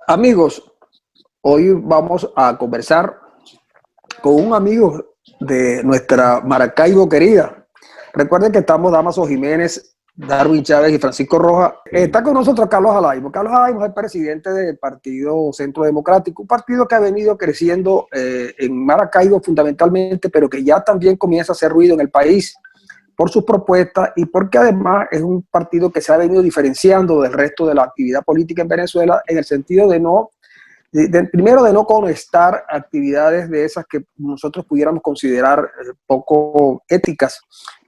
Amigos, hoy vamos a conversar con un amigo de nuestra Maracaibo querida. Recuerden que estamos Damaso Jiménez, Darwin Chávez y Francisco Rojas. Está con nosotros Carlos Alaimo. Carlos Alaimo es el presidente del Partido Centro Democrático, un partido que ha venido creciendo en Maracaibo fundamentalmente, pero que ya también comienza a hacer ruido en el país por sus propuestas y porque además es un partido que se ha venido diferenciando del resto de la actividad política en Venezuela en el sentido de no, primero de no conectar actividades de esas que nosotros pudiéramos considerar poco éticas,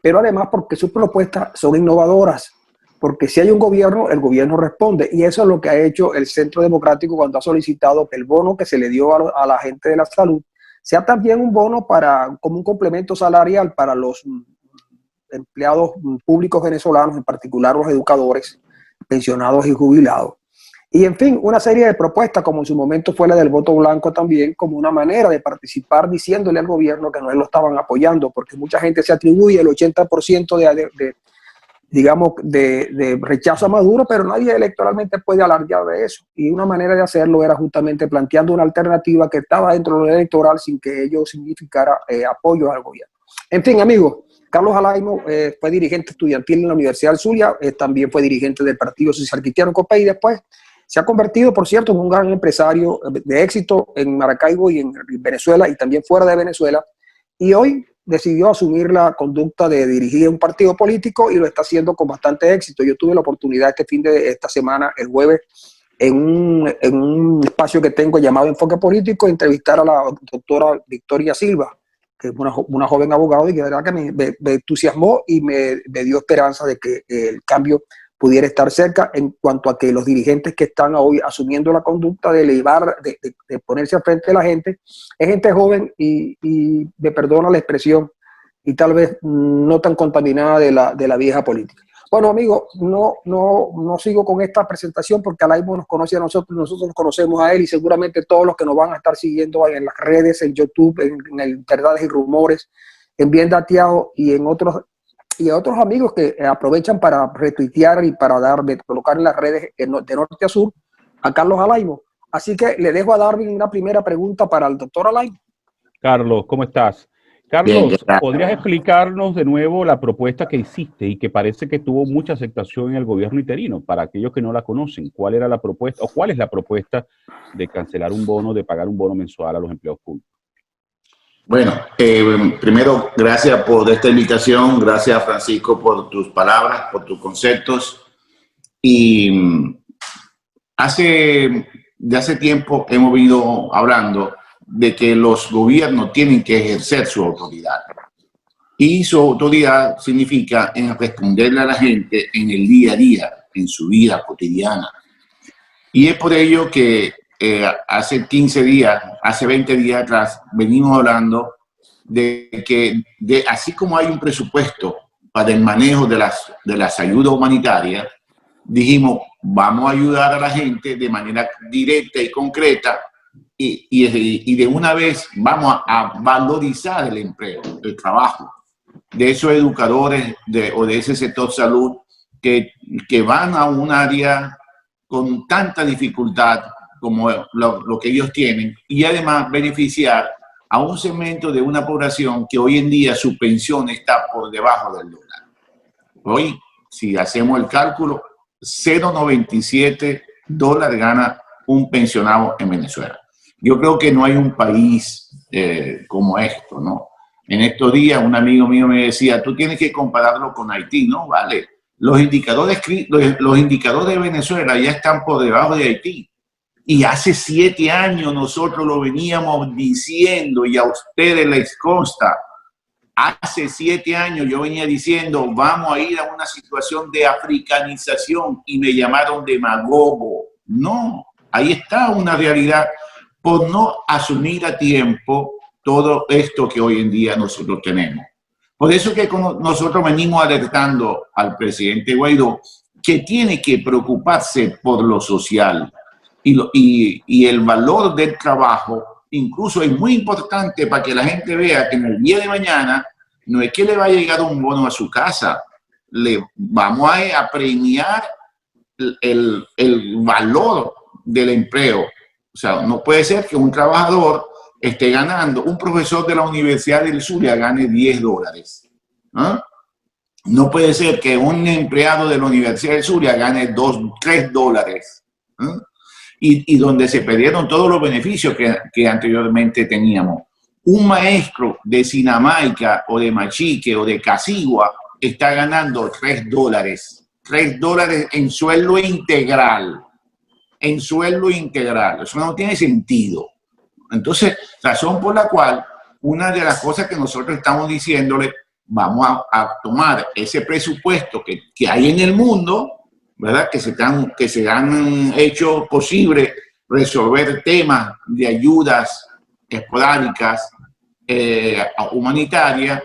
pero además porque sus propuestas son innovadoras, porque si hay un gobierno, el gobierno responde, y eso es lo que ha hecho el Centro Democrático cuando ha solicitado que el bono que se le dio a la gente de la salud sea también un bono como un complemento salarial para los empleados públicos venezolanos, en particular los educadores, pensionados y jubilados. Y en fin, una serie de propuestas, como en su momento fue la del voto blanco también, como una manera de participar diciéndole al gobierno que no lo estaban apoyando, porque mucha gente se atribuye el 80% de rechazo a Maduro, pero nadie electoralmente puede alardear de eso. Y una manera de hacerlo era justamente planteando una alternativa que estaba dentro de lo electoral sin que ello significara apoyo al gobierno. En fin, amigos, Carlos Alaimo fue dirigente estudiantil en la Universidad del Zulia, también fue dirigente del Partido Social Cristiano Copey y después se ha convertido, por cierto, en un gran empresario de éxito en Maracaibo y en Venezuela y también fuera de Venezuela. Y hoy decidió asumir la conducta de dirigir un partido político y lo está haciendo con bastante éxito. Yo tuve la oportunidad esta semana, el jueves, en un espacio que tengo llamado Enfoque Político, entrevistar a la doctora Victoria Silva, que es una joven abogada y que de verdad que me entusiasmó y me dio esperanza de que el cambio pudiera estar cerca en cuanto a que los dirigentes que están hoy asumiendo la conducta de elevar, de ponerse al frente de la gente, es gente joven y me perdona la expresión, y tal vez no tan contaminada de la vieja política. Bueno, amigos, no sigo con esta presentación porque Alaimo nos conoce a nosotros nos conocemos a él y seguramente todos los que nos van a estar siguiendo en las redes, en YouTube, en el Verdades y Rumores, en Bien Dateado y en otros amigos que aprovechan para retuitear y para colocar en las redes de norte a sur a Carlos Alaimo. Así que le dejo a Darwin una primera pregunta para el doctor Alaimo. Carlos, ¿cómo estás? Bien, Carlos, ¿podrías explicarnos de nuevo la propuesta que hiciste y que parece que tuvo mucha aceptación en el gobierno interino? Para aquellos que no la conocen, ¿cuál era la propuesta o cuál es la propuesta de cancelar un bono, de pagar un bono mensual a los empleados públicos? Bueno, primero, gracias por esta invitación, gracias Francisco por tus palabras, por tus conceptos. Y de hace tiempo hemos venido hablando de que los gobiernos tienen que ejercer su autoridad. Y su autoridad significa en responderle a la gente en el día a día, en su vida cotidiana. Y es por ello que hace 15 días, hace 20 días atrás, venimos hablando de que así como hay un presupuesto para el manejo de las ayudas humanitarias, dijimos, vamos a ayudar a la gente de manera directa y concreta y de una vez vamos a valorizar el empleo, el trabajo de esos educadores o de ese sector salud que van a un área con tanta dificultad como lo que ellos tienen y además beneficiar a un segmento de una población que hoy en día su pensión está por debajo del dólar. Hoy, si hacemos el cálculo, $0.97 gana un pensionado en Venezuela. Yo creo que no hay un país como esto, ¿no? En estos días un amigo mío me decía, tú tienes que compararlo con Haití, ¿no? Vale, los indicadores de Venezuela ya están por debajo de Haití. Y hace 7 años nosotros lo veníamos diciendo y a ustedes les consta. Hace 7 años yo venía diciendo, vamos a ir a una situación de africanización y me llamaron demagogo. No, ahí está una realidad por no asumir a tiempo todo esto que hoy en día nosotros tenemos. Por eso que nosotros venimos alertando al presidente Guaidó que tiene que preocuparse por lo social y el valor del trabajo. Incluso es muy importante para que la gente vea que en el día de mañana no es que le va a llegar un bono a su casa, le vamos a premiar el valor del empleo. O sea, no puede ser que un trabajador esté ganando, un profesor de la Universidad del Zulia gane $10. ¿Ah? No puede ser que un empleado de la Universidad del Zulia gane $3. ¿Ah? Y donde se perdieron todos los beneficios que anteriormente teníamos. Un maestro de Sinamaica o de Machique o de Casigua está ganando $3. $3 en sueldo integral. En sueldo integral. Eso no tiene sentido. Entonces, razón por la cual una de las cosas que nosotros estamos diciéndole, vamos a tomar ese presupuesto que hay en el mundo, ¿verdad? Que se han hecho posible resolver temas de ayudas esporádicas humanitarias.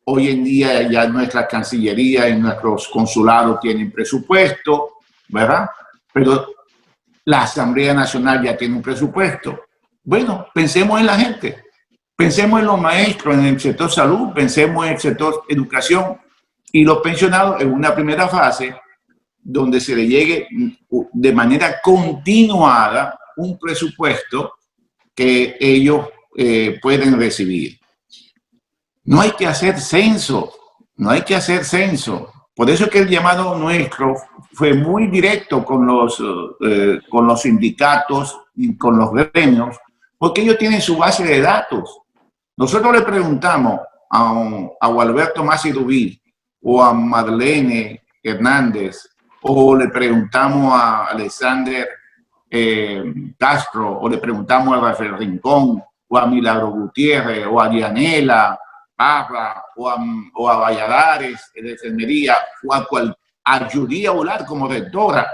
Hoy en día ya nuestra Cancillería y nuestros consulados tienen presupuesto, ¿verdad? Pero la Asamblea Nacional ya tiene un presupuesto. Bueno, pensemos en la gente, pensemos en los maestros, en el sector salud, pensemos en el sector educación y los pensionados en una primera fase donde se le llegue de manera continuada un presupuesto que ellos pueden recibir. No hay que hacer censo, no hay que hacer censo. Por eso es que el llamado nuestro fue muy directo con los sindicatos y con los gremios, porque ellos tienen su base de datos. Nosotros le preguntamos a Gualberto Massi o a Marlene Hernández, o le preguntamos a Alexander Castro, o le preguntamos a Rafael Rincón, o a Milagro Gutiérrez, o a Dianela Parra, o a Valladares de enfermería, o a Judía Ular como rectora.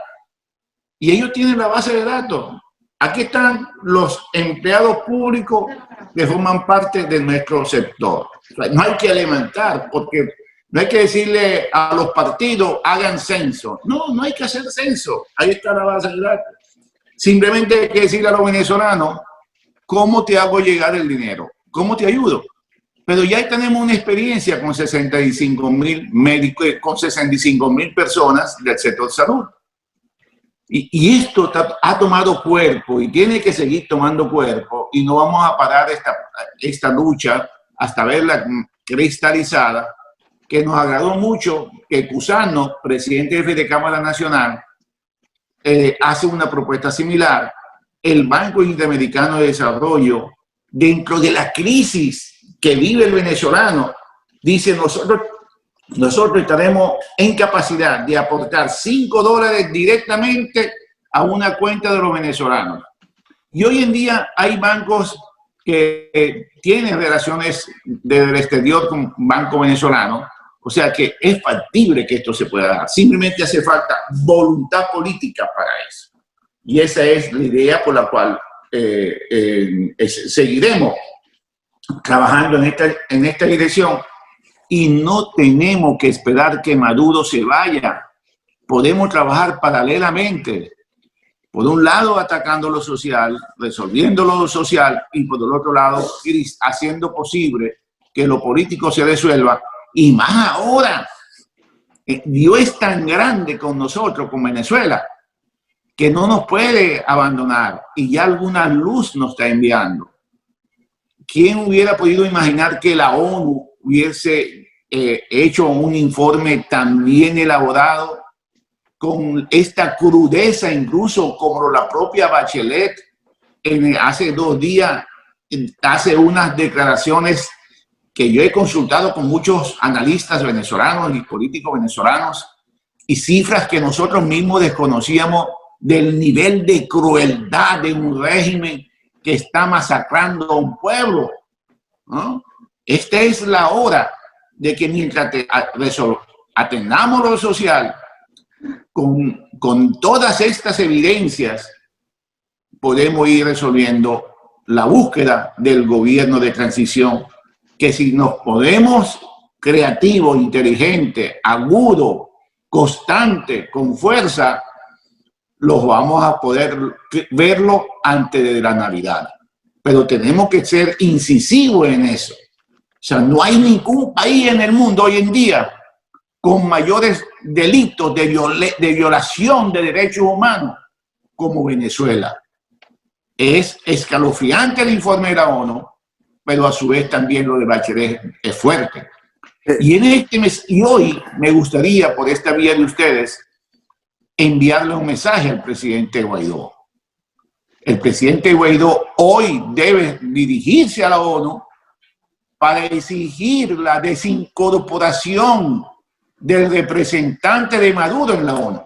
Y ellos tienen la base de datos. Aquí están los empleados públicos que forman parte de nuestro sector. O sea, no hay que alimentar, porque no hay que decirle a los partidos hagan censo. No, no hay que hacer censo. Ahí está la base de datos. Simplemente hay que decirle a los venezolanos cómo te hago llegar el dinero, cómo te ayudo. Pero ya tenemos una experiencia con 65.000 médicos, con 65.000 personas del sector salud. Y esto ha tomado cuerpo y tiene que seguir tomando cuerpo, y no vamos a parar esta lucha hasta verla cristalizada, que nos agradó mucho que Cusano, presidente jefe de Cámara Nacional, hace una propuesta similar. El Banco Interamericano de Desarrollo, dentro de la crisis que vive el venezolano, dice nosotros estaremos en capacidad de aportar $5 directamente a una cuenta de los venezolanos. Y hoy en día hay bancos que tienen relaciones del exterior con banco venezolano, o sea que es factible que esto se pueda dar. Simplemente hace falta voluntad política para eso. Y esa es la idea por la cual seguiremos trabajando en esta dirección. Y no tenemos que esperar que Maduro se vaya. Podemos trabajar paralelamente. Por un lado, atacando lo social, resolviendo lo social, y por el otro lado, ir haciendo posible que lo político se resuelva. Y más ahora, Dios es tan grande con nosotros, con Venezuela, que no nos puede abandonar, y ya alguna luz nos está enviando. ¿Quién hubiera podido imaginar que la ONU hubiese hecho un informe tan bien elaborado, con esta crudeza, incluso como la propia Bachelet hace 2 días hace unas declaraciones que yo he consultado con muchos analistas venezolanos y políticos venezolanos, y cifras que nosotros mismos desconocíamos del nivel de crueldad de un régimen que está masacrando a un pueblo, ¿no? Esta es la hora de que mientras atendamos lo social, con todas estas evidencias, podemos ir resolviendo la búsqueda del gobierno de transición, que si nos podemos creativo, inteligente, agudo, constante, con fuerza, los vamos a poder verlo antes de la Navidad. Pero tenemos que ser incisivos en eso. O sea, no hay ningún país en el mundo hoy en día con mayores delitos de violación de derechos humanos como Venezuela. Es escalofriante el informe de la ONU, pero a su vez también lo de Bachelet es fuerte. Y, y hoy me gustaría, por esta vía de ustedes, enviarle un mensaje al presidente Guaidó. El presidente Guaidó hoy debe dirigirse a la ONU para exigir la desincorporación del representante de Maduro en la ONU.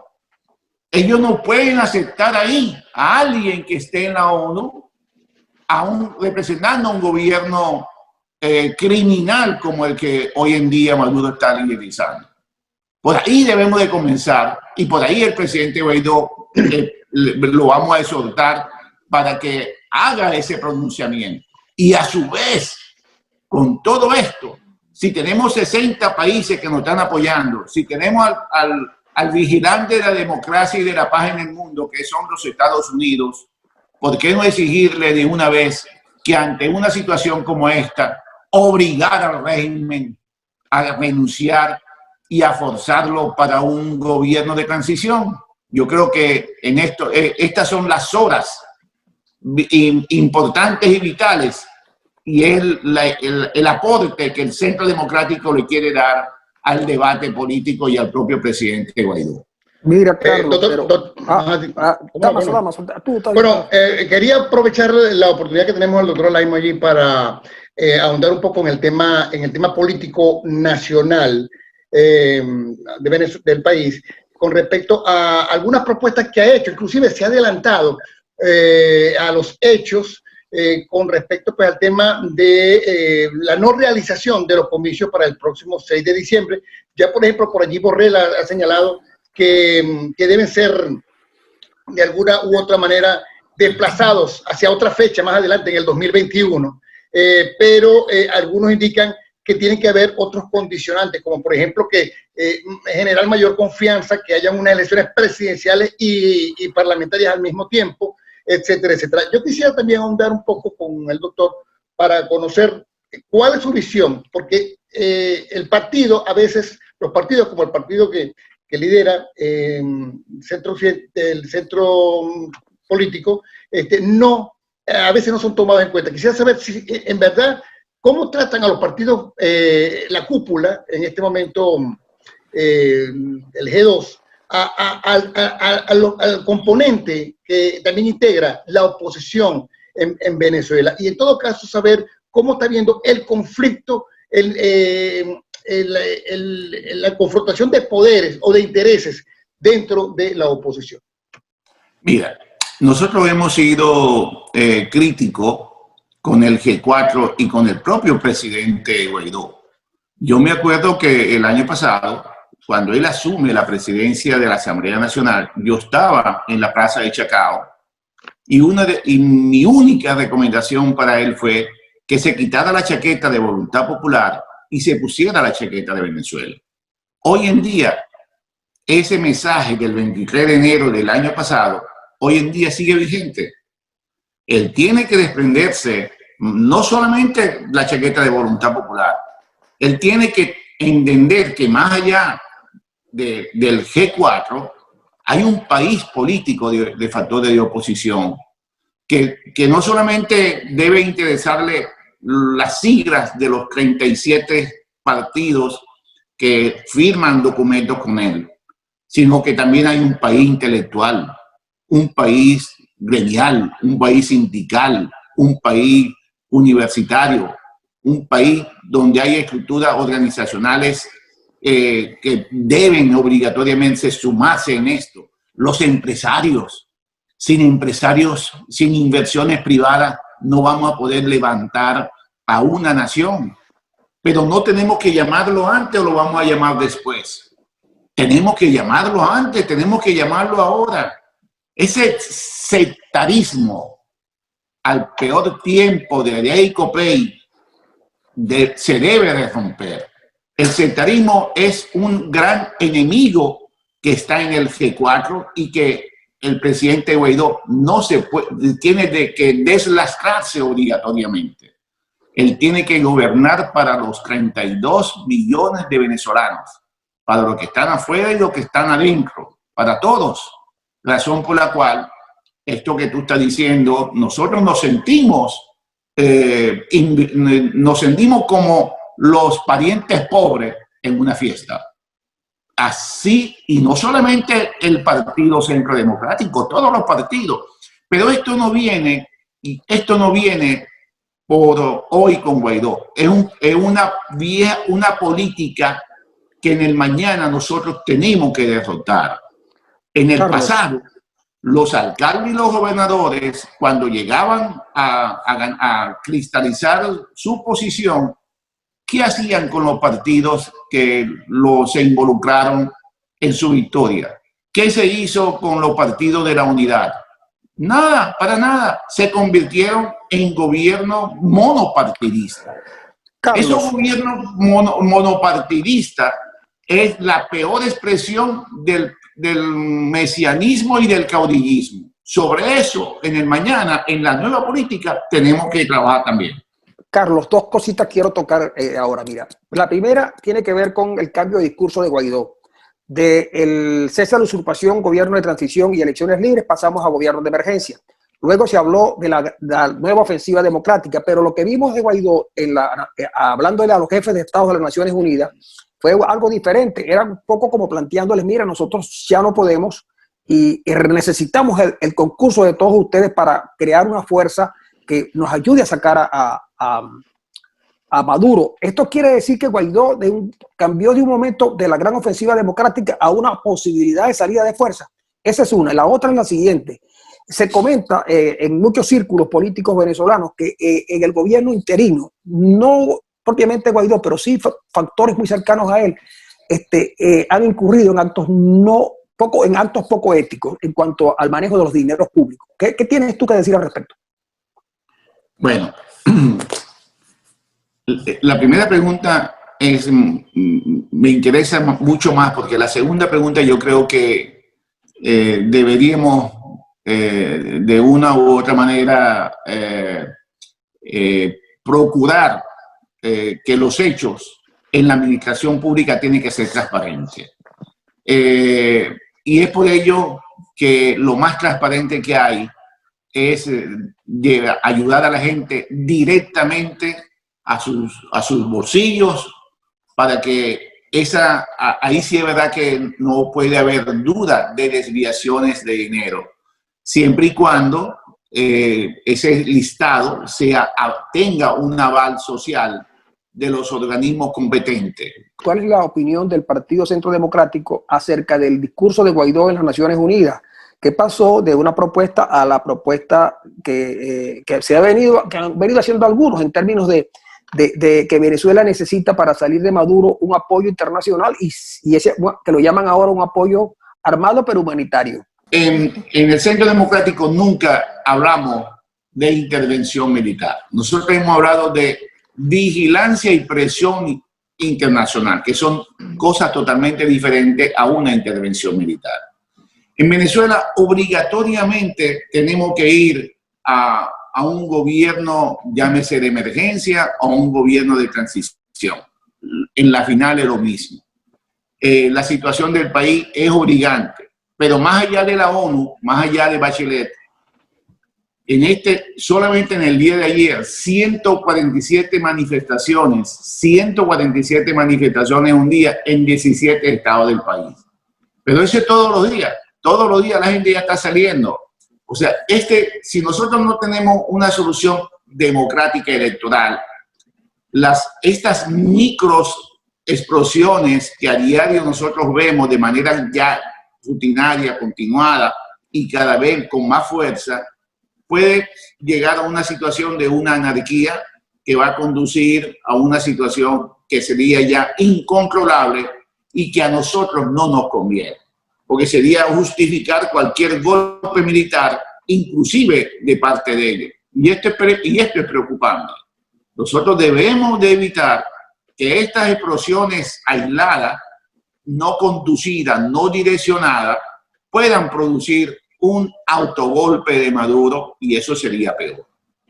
Ellos no pueden aceptar ahí a alguien que esté en la ONU, representando a un gobierno criminal como el que hoy en día Maduro está liderizando. Por ahí debemos de comenzar, y por ahí el presidente Guaidó lo vamos a exhortar para que haga ese pronunciamiento. Y a su vez, con todo esto, si tenemos 60 países que nos están apoyando, si tenemos al vigilante de la democracia y de la paz en el mundo, que son los Estados Unidos, ¿por qué no exigirle de una vez que ante una situación como esta, obligar al régimen a renunciar y a forzarlo para un gobierno de transición? Yo creo que en esto, estas son las horas importantes y vitales, y es el aporte que el Centro Democrático le quiere dar al debate político y al propio presidente Guaidó. Mira, Carlos, quería aprovechar la oportunidad que tenemos al doctor Alaimo allí para ahondar un poco en el tema político nacional del país, con respecto a algunas propuestas que ha hecho. Inclusive se ha adelantado a los hechos con respecto pues, al tema de la no realización de los comicios para el próximo 6 de diciembre. Ya, por ejemplo, por allí Borrell ha señalado que deben ser de alguna u otra manera desplazados hacia otra fecha más adelante, en el 2021. Pero algunos indican que tienen que haber otros condicionantes, como por ejemplo que generar mayor confianza, que hayan unas elecciones presidenciales y parlamentarias al mismo tiempo, etcétera, etcétera. Yo quisiera también ahondar un poco con el doctor para conocer cuál es su visión, porque el partido, a veces, los partidos como el partido que lidera el centro político, a veces no son tomados en cuenta. Quisiera saber si en verdad, cómo tratan a los partidos, la cúpula, en este momento el G2, al componente que también integra la oposición en Venezuela. Y en todo caso, saber cómo está viendo el conflicto, la confrontación de poderes o de intereses dentro de la oposición. Mira, nosotros hemos sido críticos con el G4 y con el propio presidente Guaidó. Yo me acuerdo que el año pasado, cuando él asume la presidencia de la Asamblea Nacional, yo estaba en la Plaza de Chacao y mi única recomendación para él fue que se quitara la chaqueta de Voluntad Popular y se pusiera la chaqueta de Venezuela. Hoy en día, ese mensaje del 23 de enero del año pasado, hoy en día sigue vigente. Él tiene que desprenderse no solamente la chaqueta de Voluntad Popular, él tiene que entender que más allá del G4 hay un país político de factores de oposición que no solamente debe interesarle las siglas de los 37 partidos que firman documentos con él, sino que también hay un país intelectual, un país gremial, un país sindical, un país universitario, un país donde hay estructuras organizacionales que deben obligatoriamente sumarse en esto. Los empresarios, sin inversiones privadas, no vamos a poder levantar a una nación. Pero no tenemos que llamarlo antes o lo vamos a llamar después. Tenemos que llamarlo antes, tenemos que llamarlo ahora. Ese sectarismo al peor tiempo de Ariel Copey se debe de romper. El sectarismo es un gran enemigo que está en el G4 y que el presidente Guaidó tiene que deslastrarse obligatoriamente. Él tiene que gobernar para los 32 millones de venezolanos, para los que están afuera y los que están adentro, para todos. Razón por la cual esto que tú estás diciendo, nosotros nos sentimos como los parientes pobres en una fiesta. Así, y no solamente el Partido Centro Democrático, todos los partidos. Pero esto no viene por hoy con Guaidó. Es una política que en el mañana nosotros tenemos que derrotar. En el pasado, los alcaldes y los gobernadores, cuando llegaban a cristalizar su posición, ¿qué hacían con los partidos que se involucraron en su victoria? ¿Qué se hizo con los partidos de la unidad? Nada, para nada. Se convirtieron en gobiernos monopartidistas. Esos gobiernos monopartidistas es la peor expresión del mesianismo y del caudillismo. Sobre eso, en el mañana, en la nueva política, tenemos que trabajar también. Carlos, dos cositas quiero tocar ahora. Mira, la primera tiene que ver con el cambio de discurso de Guaidó. Del cese de la usurpación, gobierno de transición y elecciones libres, pasamos a gobierno de emergencia. Luego se habló de la nueva ofensiva democrática, pero lo que vimos de Guaidó, hablando de los jefes de Estado de las Naciones Unidas, fue algo diferente. Era un poco como planteándoles, mira, nosotros ya no podemos y necesitamos el concurso de todos ustedes para crear una fuerza que nos ayude a sacar a Maduro. Esto quiere decir que Guaidó cambió de un momento de la gran ofensiva democrática a una posibilidad de salida de fuerza. Esa es una. La otra es la siguiente. Se comenta en muchos círculos políticos venezolanos que en el gobierno interino, no propiamente Guaidó, pero sí factores muy cercanos a él, han incurrido en actos poco éticos en cuanto al manejo de los dineros públicos. ¿Qué tienes tú que decir al respecto? Bueno, la primera pregunta me interesa mucho más porque la segunda pregunta yo creo que deberíamos de una u otra manera procurar que los hechos en la administración pública tienen que ser transparentes. Y es por ello que lo más transparente que hay es ayudar a la gente directamente a sus bolsillos para que ahí sí es verdad que no puede haber duda de desviaciones de dinero, siempre y cuando ese listado tenga un aval social de los organismos competentes. ¿Cuál es la opinión del Partido Centro Democrático acerca del discurso de Guaidó en las Naciones Unidas? ¿Qué pasó de una propuesta a la propuesta que han venido haciendo algunos en términos de que Venezuela necesita para salir de Maduro un apoyo internacional y ese que lo llaman ahora un apoyo armado pero humanitario? En el Centro Democrático nunca hablamos de intervención militar. Nosotros hemos hablado de vigilancia y presión internacional, que son cosas totalmente diferentes a una intervención militar. En Venezuela obligatoriamente tenemos que ir a un gobierno, llámese de emergencia, o a un gobierno de transición. En la final es lo mismo. La situación del país es obligante, pero más allá de la ONU, más allá de Bachelet, solamente en el día de ayer, 147 manifestaciones un día en 17 estados del país. Pero eso es todos los días la gente ya está saliendo. O sea, si nosotros no tenemos una solución democrática electoral, estas micros explosiones que a diario nosotros vemos de manera ya rutinaria, continuada y cada vez con más fuerza, puede llegar a una situación de una anarquía que va a conducir a una situación que sería ya incontrolable y que a nosotros no nos conviene, porque sería justificar cualquier golpe militar, inclusive de parte de ellos. Y esto es preocupante. Nosotros debemos de evitar que estas explosiones aisladas, no conducidas, no direccionadas, puedan producir un autogolpe de Maduro, y eso sería peor.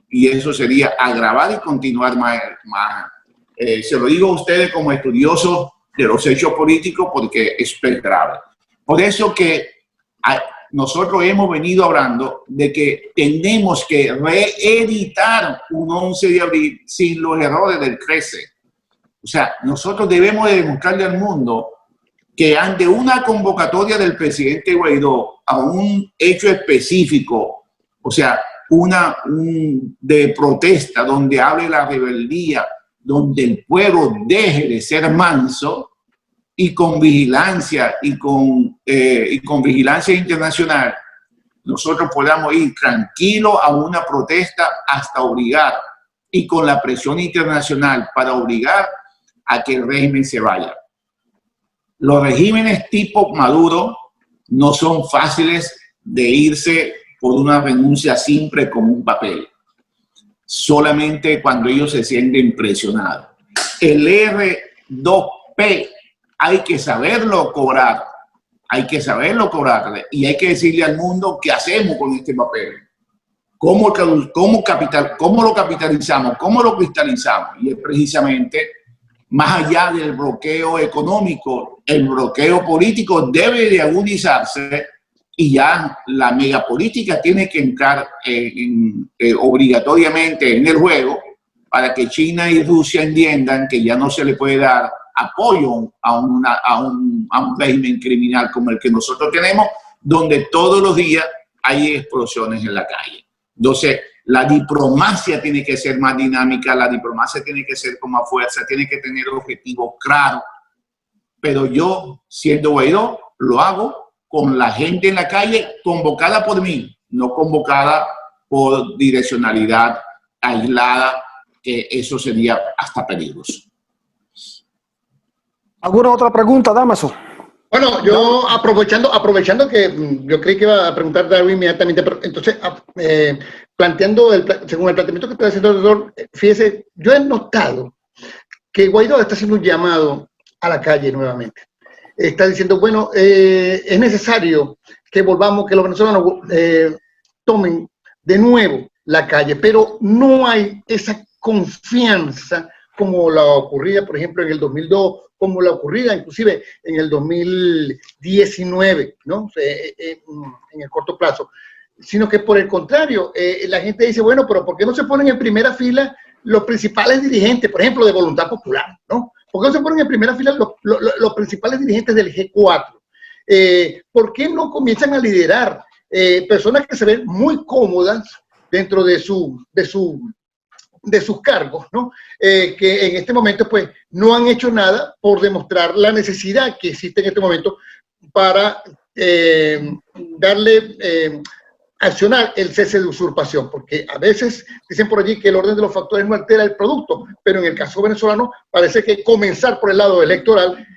Y eso sería agravar y continuar más. Se lo digo a ustedes como estudiosos de los hechos políticos porque es grave. Por eso que nosotros hemos venido hablando de que tenemos que reeditar un 11 de abril sin los errores del 13. O sea, nosotros debemos de demostrarle al mundo que ante una convocatoria del presidente Guaidó a un hecho específico, o sea, de protesta donde hable la rebeldía, donde el pueblo deje de ser manso, y con vigilancia y con vigilancia internacional, nosotros podamos ir tranquilos a una protesta hasta obligar, y con la presión internacional para obligar a que el régimen se vaya. Los regímenes tipo Maduro no son fáciles de irse por una renuncia simple como un papel, solamente cuando ellos se sienten presionados. El R2P hay que saberlo cobrar, y hay que decirle al mundo qué hacemos con este papel, cómo lo capitalizamos, cómo lo cristalizamos. Y es precisamente, más allá del bloqueo económico, el bloqueo político debe de agudizarse, y ya la megapolítica tiene que entrar obligatoriamente en el juego, para que China y Rusia entiendan que ya no se le puede dar apoyo a un régimen criminal como el que nosotros tenemos, donde todos los días hay explosiones en la calle. Entonces, la diplomacia tiene que ser más dinámica, la diplomacia tiene que ser con más fuerza, tiene que tener objetivos claros. Pero yo, siendo Guaidó, lo hago con la gente en la calle, convocada por mí, no convocada por direccionalidad aislada, que eso sería hasta peligroso. ¿Alguna otra pregunta, Dámaso? Bueno, yo aprovechando que yo creí que iba a preguntar Darwin inmediatamente, pero entonces, según el planteamiento que está haciendo el doctor, fíjese, yo he notado que Guaidó está haciendo un llamado a la calle nuevamente. Está diciendo, bueno, es necesario que volvamos, que los venezolanos tomen de nuevo la calle, pero no hay esa confianza como la ocurrida, por ejemplo, en el 2002, como la ocurrida inclusive en el 2019, ¿no? En el corto plazo. Sino que por el contrario, la gente dice, bueno, pero ¿por qué no se ponen en primera fila los principales dirigentes, por ejemplo, de Voluntad Popular, ¿no? ¿Por qué no se ponen en primera fila los principales dirigentes del G4? ¿Por qué no comienzan a liderar personas que se ven muy cómodas dentro de sus cargos, ¿no? Que en este momento pues no han hecho nada por demostrar la necesidad que existe en este momento para accionar el cese de usurpación, porque a veces dicen por allí que el orden de los factores no altera el producto, pero en el caso venezolano parece que comenzar por el lado electoral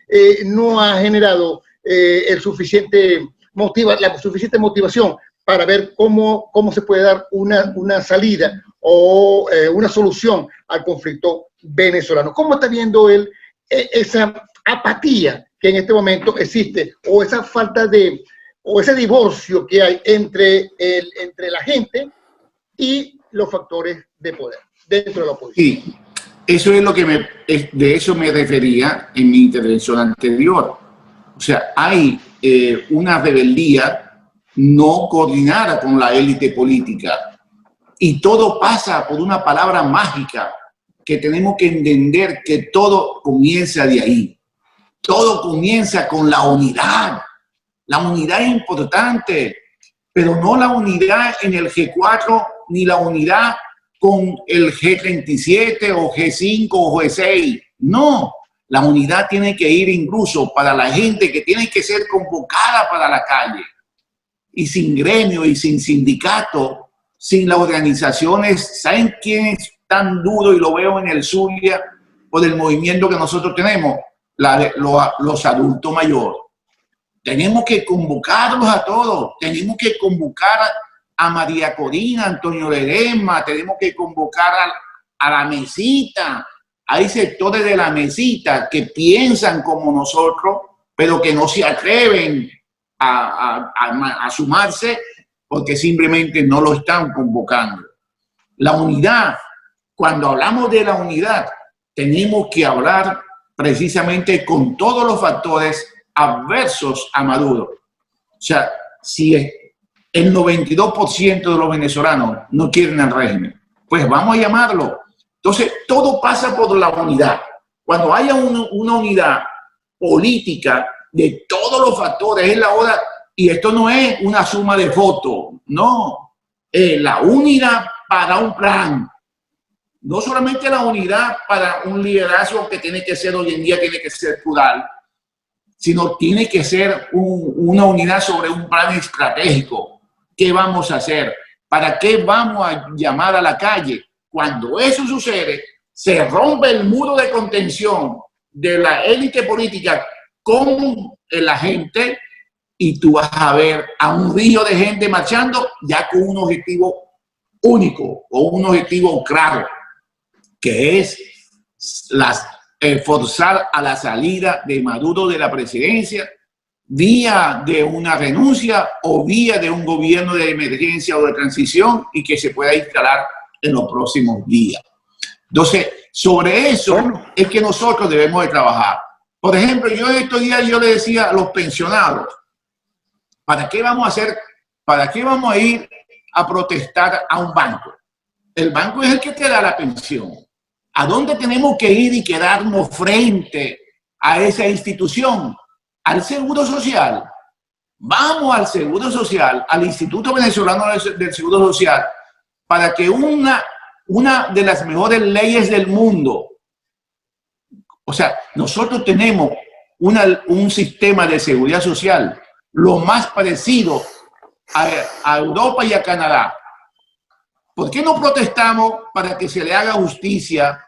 no ha generado la suficiente motivación para ver cómo se puede dar una salida o una solución al conflicto venezolano. ¿Cómo está viendo él esa apatía que en este momento existe, o esa falta de, o ese divorcio que hay entre la gente y los factores de poder dentro de la oposición? Sí, eso es lo que de eso me refería en mi intervención anterior. O sea, hay una rebeldía no coordinada con la élite política, y todo pasa por una palabra mágica que tenemos que entender, que todo comienza de ahí. Todo comienza con la unidad. La unidad es importante, pero no la unidad en el G4 ni la unidad con el G37 o G5 o G6. No, la unidad tiene que ir incluso para la gente que tiene que ser convocada para la calle. Y sin gremio y sin sindicato, sin las organizaciones, ¿saben quién es tan duro? Y lo veo en el Zulia, por el movimiento que nosotros tenemos, los adultos mayores. Tenemos que convocarlos a todos, tenemos que convocar a María Corina, Antonio Ledesma, tenemos que convocar a la mesita. Hay sectores de la mesita que piensan como nosotros, pero que no se atreven a sumarse porque simplemente no lo están convocando. La unidad, cuando hablamos de la unidad, tenemos que hablar precisamente con todos los factores adversos a Maduro. O sea, si el 92% de los venezolanos no quieren el régimen. Pues vamos a llamarlo. Entonces, todo pasa por la unidad. Cuando haya una unidad política de todos los factores, es la hora, y esto no es una suma de votos, no, es la unidad para un plan. No solamente la unidad para un liderazgo que tiene que ser hoy en día, tiene que ser plural, sino tiene que ser una unidad sobre un plan estratégico. ¿Qué vamos a hacer? ¿Para qué vamos a llamar a la calle? Cuando eso sucede, se rompe el muro de contención de la élite política con la gente y tú vas a ver a un río de gente marchando ya con un objetivo único o un objetivo claro, que es forzar a la salida de Maduro de la presidencia vía de una renuncia o vía de un gobierno de emergencia o de transición y que se pueda instalar en los próximos días. Entonces, sobre eso es que nosotros debemos de trabajar. Por ejemplo, yo estos días yo le decía a los pensionados, ¿para qué vamos a hacer? ¿Para qué vamos a ir a protestar a un banco? El banco es el que te da la pensión. ¿A dónde tenemos que ir y quedarnos frente a esa institución? Al Seguro Social. Vamos al Seguro Social, al Instituto Venezolano del Seguro Social, para que una de las mejores leyes del mundo, o sea, nosotros tenemos un sistema de seguridad social lo más parecido a Europa y a Canadá. ¿Por qué no protestamos para que se le haga justicia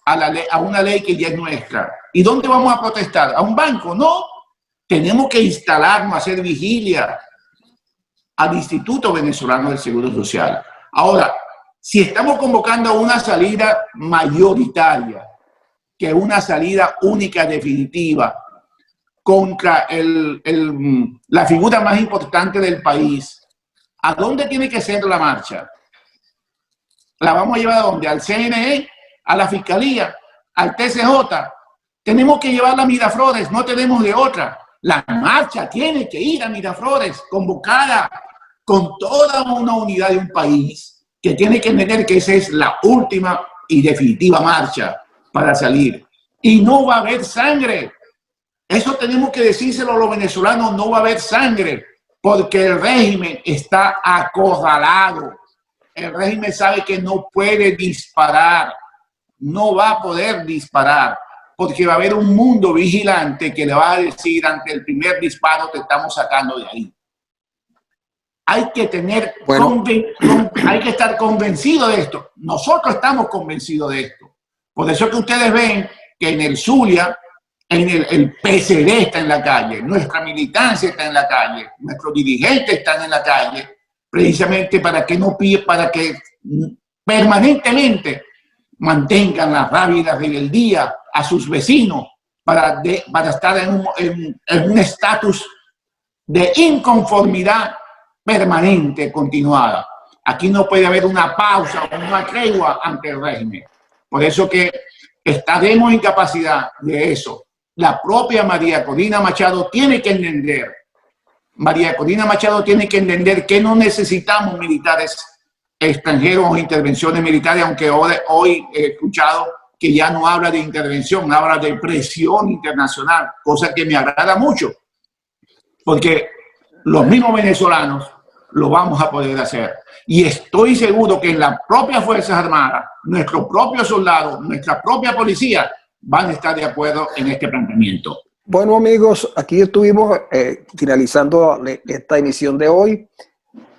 a una ley que ya es nuestra? ¿Y dónde vamos a protestar? ¿A un banco? No. Tenemos que instalarnos, hacer vigilia al Instituto Venezolano del Seguro Social. Ahora, si estamos convocando a una salida mayoritaria, que es una salida única, definitiva, contra la figura más importante del país, ¿a dónde tiene que ser la marcha? ¿La vamos a llevar a dónde? ¿Al CNE? ¿A la Fiscalía? ¿Al TCJ? Tenemos que llevarla a Miraflores, no tenemos de otra. La marcha tiene que ir a Miraflores, convocada con toda una unidad de un país que tiene que entender que esa es la última y definitiva marcha para salir. Y no va a haber sangre. Eso tenemos que decírselo a los venezolanos, no va a haber sangre, porque el régimen está acorralado. El régimen sabe que no puede disparar, no va a poder disparar, porque va a haber un mundo vigilante que le va a decir ante el primer disparo te estamos sacando de ahí. Hay que tener, hay que estar convencido de esto. Nosotros estamos convencidos de esto. Por eso es que ustedes ven que en el Zulia, el PCD está en la calle, nuestra militancia está en la calle, nuestros dirigentes están en la calle, precisamente para que permanentemente mantengan la rabia y la rebeldía a sus vecinos para estar en un estatus de inconformidad permanente, continuada. Aquí no puede haber una pausa o una tregua ante el régimen. Por eso que estaremos en capacidad de eso. La propia María Corina Machado tiene que entender, que no necesitamos militares extranjeros o intervenciones militares, aunque hoy he escuchado que ya no habla de intervención, habla de presión internacional, cosa que me agrada mucho, porque los mismos venezolanos lo vamos a poder hacer. Y estoy seguro que en las propias Fuerzas Armadas, nuestros propios soldados, nuestra propia policía, van a estar de acuerdo en este planteamiento. Bueno, amigos, aquí estuvimos finalizando esta emisión de hoy.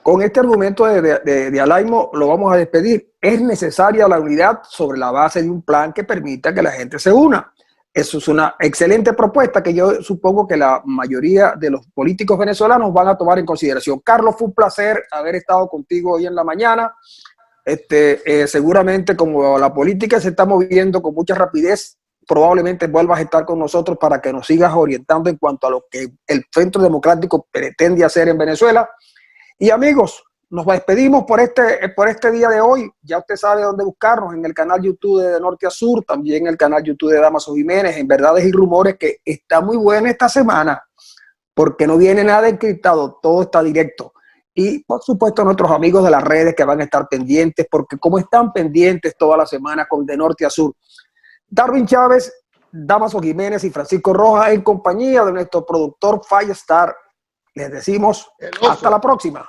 Con este argumento de Alaimo lo vamos a despedir. Es necesaria la unidad sobre la base de un plan que permita que la gente se una. Eso es una excelente propuesta que yo supongo que la mayoría de los políticos venezolanos van a tomar en consideración. Carlos, fue un placer haber estado contigo hoy en la mañana. Seguramente como la política se está moviendo con mucha rapidez, probablemente vuelvas a estar con nosotros para que nos sigas orientando en cuanto a lo que el Centro Democrático pretende hacer en Venezuela. Y amigos, nos despedimos por este día de hoy. Ya usted sabe dónde buscarnos, en el canal YouTube de Norte a Sur, también en el canal YouTube de Damaso Jiménez, en Verdades y Rumores, que está muy buena esta semana, porque no viene nada encriptado, todo está directo. Y por supuesto nuestros amigos de las redes que van a estar pendientes, porque como están pendientes toda la semana con De Norte a Sur, Darwin Chávez, Damaso Jiménez y Francisco Rojas en compañía de nuestro productor Firestar, les decimos hasta la próxima.